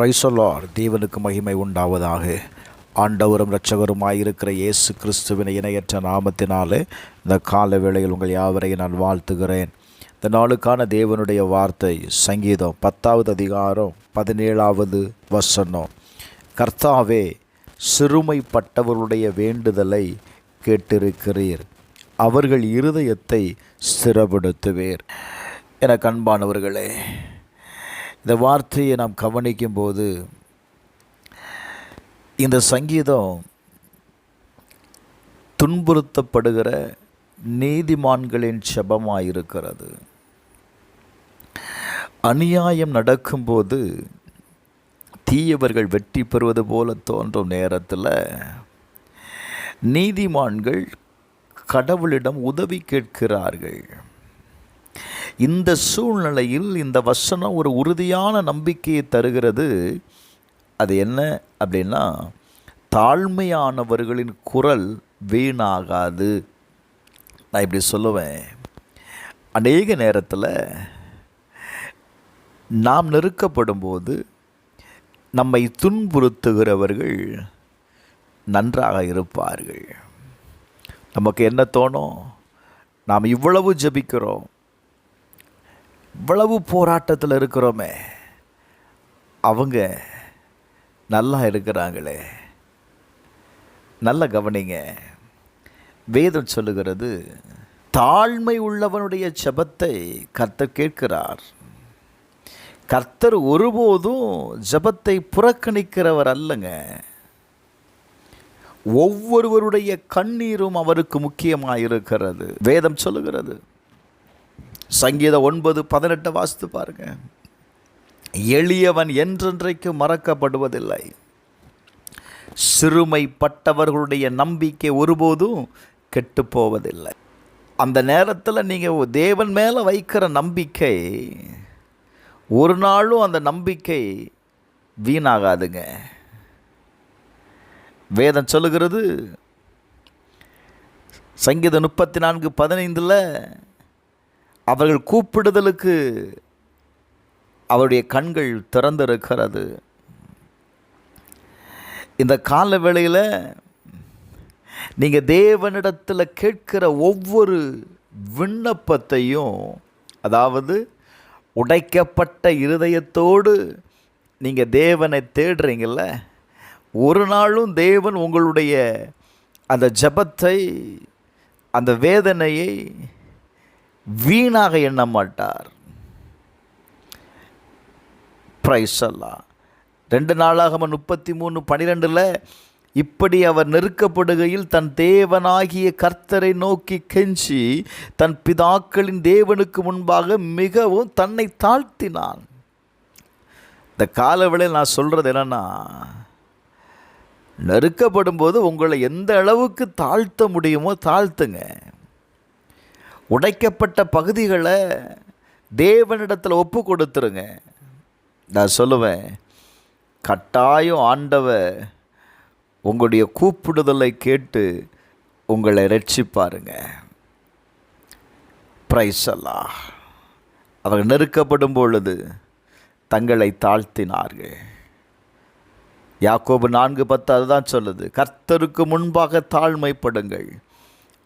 Praise the Lord. தேவனுக்கு மகிமை உண்டாவதாக. ஆண்டவரும் இரட்சகருமாயிருக்கிற இயேசு கிறிஸ்துவின் இணையற்ற நாமத்தினாலே இந்த கால வேளையில் உங்கள் யாவரையும் நான் வாழ்த்துகிறேன். இந்த நாளுக்கான தேவனுடைய வார்த்தை சங்கீதம் 10வது அதிகாரம் 17வது வசனம். கர்த்தாவே, சிறுமைப்பட்டவர்களுடைய வேண்டுதலை கேட்டிருக்கிறீர், அவர்கள் இருதயத்தை ஸ்திரப்படுத்துவீர். என அன்பானவர்களே, இந்த வார்த்தையை நாம் கவனிக்கும்போது இந்த சங்கீதம் துன்புறுத்தப்படுகிற நீதிமான்களின் செபமாயிருக்கிறது. அநியாயம் நடக்கும்போது தீயவர்கள் வெற்றி பெறுவது போல தோன்றும் நேரத்தில் நீதிமான்கள் கடவுளிடம் உதவி கேட்கிறார்கள். இந்த சூழ்நிலையில் இந்த வசனம் ஒரு உறுதியான நம்பிக்கையை தருகிறது. அது என்ன அப்படின்னா, தாழ்மையானவர்களின் குரல் வீணாகாது. நான் இப்படி சொல்லுவேன், அநேக நேரத்தில் நாம் நெருக்கப்படும் போது நம்மை துன்புறுத்துகிறவர்கள் நன்றாக இருப்பார்கள். நமக்கு என்ன தோணும், நாம் இவ்வளவு ஜெபிக்கிறோம், இவ்வளவு போராட்டத்தில் இருக்கிறோமே, அவங்க நல்லா இருக்கிறாங்களே. நல்ல கவனிங்க, வேதம் சொல்லுகிறது, தாழ்மை உள்ளவனுடைய ஜெபத்தை கர்த்தர் கேட்கிறார். கர்த்தர் ஒருபோதும் ஜெபத்தை புறக்கணிக்கிறவர் அல்லங்க. ஒவ்வொருவருடைய கண்ணீரும் அவருக்கு முக்கியமாக இருக்கிறது. வேதம் சொல்லுகிறது, சங்கீதம் 9:18 வாசித்து பாருங்க. எளியவன் என்றென்றைக்கு மறக்கப்படுவதில்லை, சிறுமைப்பட்டவர்களுடைய நம்பிக்கை ஒருபோதும் கெட்டு போவதில்லை. அந்த நேரத்தில் நீங்கள் தேவன் மேலே வைக்கிற நம்பிக்கை ஒரு நாளும் அந்த நம்பிக்கை வீணாகாதுங்க. வேதம் சொல்லுகிறது, சங்கீதம் 34:15 அவர்கள் கூப்பிடுதலுக்கு அவருடைய கண்கள் திறந்திருக்கிறது. இந்த கால வேளையில் நீங்கள் தேவனிடத்தில் கேட்கிற ஒவ்வொரு விண்ணப்பத்தையும், அதாவது உடைக்கப்பட்ட இருதயத்தோடு நீங்கள் தேவனை தேடுறீங்கள, ஒரு நாளும் தேவன் உங்களுடைய அந்த ஜெபத்தை, அந்த வேதனையை வீணாக எண்ண மாட்டார். பிரைஸ் அல்லாஹ். 2 நாளாகமம் 33:12 இப்படி அவர் நெருக்கப்படுகையில் தன் தேவனாகிய கர்த்தரை நோக்கி கெஞ்சி தன் பிதாக்களின் தேவனுக்கு முன்பாக மிகவும் தன்னை தாழ்த்தினான். இந்த காலவேளையில் நான் சொல்கிறது என்னன்னா, நெருக்கப்படும் போது உங்களை எந்த அளவுக்கு தாழ்த்த முடியுமோ தாழ்த்துங்க. உடைக்கப்பட்ட பகுதிகளை தேவனிடத்தில் ஒப்பு கொடுத்துருங்க. நான் சொல்லுவேன், கட்டாயம் ஆண்டவர் உங்களுடைய கூப்பிடுதலை கேட்டு உங்களை ரட்சிப்பாருங்க. பிரைஸ் அல்லாஹ். அவர்கள் நெருக்கப்படும் பொழுது தங்களை தாழ்த்தினார்கள். யாக்கோபு 4:10 அதுதான் சொல்லுது, கர்த்தருக்கு முன்பாக தாழ்மைப்படுங்கள்,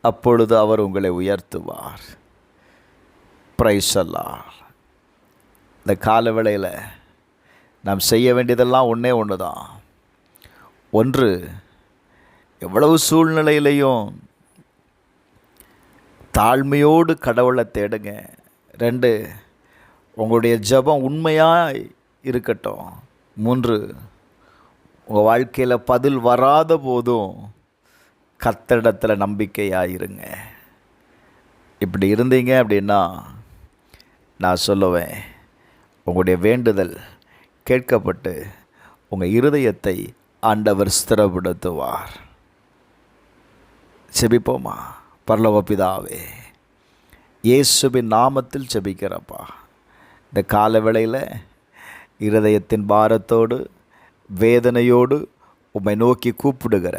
அப்பொழுது அவர் உங்களை உயர்த்துவார். பிரைஸ் அல்லாஹ். இந்த கால வேளையில் நாம் செய்ய வேண்டியதெல்லாம் ஒன்று தான். ஒன்று, எவ்வளவு சூழ்நிலையிலையும் தாழ்மையோடு கடவுளை தேடுங்க. 2, உங்களுடைய ஜெபம் உண்மையாக இருக்கட்டும். 3, உங்கள் வாழ்க்கையில் பதில் வராத போதும் கர்த்தரிடத்தில் நம்பிக்கையாயிருங்க. இப்படி இருந்தீங்க அப்படின்னா நான் சொல்லுவேன், உங்களுடைய வேண்டுதல் கேட்கப்பட்டு உங்கள் இருதயத்தை ஆண்டவர் ஸ்திரப்படுத்துவார். செபிப்போமா? பரலோக பிதாவே, இயேசுவின் நாமத்தில் செபிக்கிறப்பா, இந்த கால வேளையில் இருதயத்தின் பாரத்தோடு வேதனையோடு உம்மை நோக்கி கூப்பிடுகிற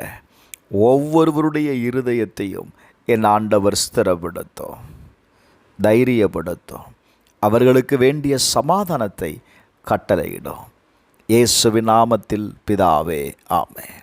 ஒவ்வொருவருடைய இருதயத்தையும் என் ஆண்டவர் ஸ்திரப்படுத்தும், தைரியப்படுத்தும், அவர்களுக்கு வேண்டிய சமாதானத்தை கட்டளையிடும். இயேசுவின் நாமத்தில் பிதாவே, ஆமென்.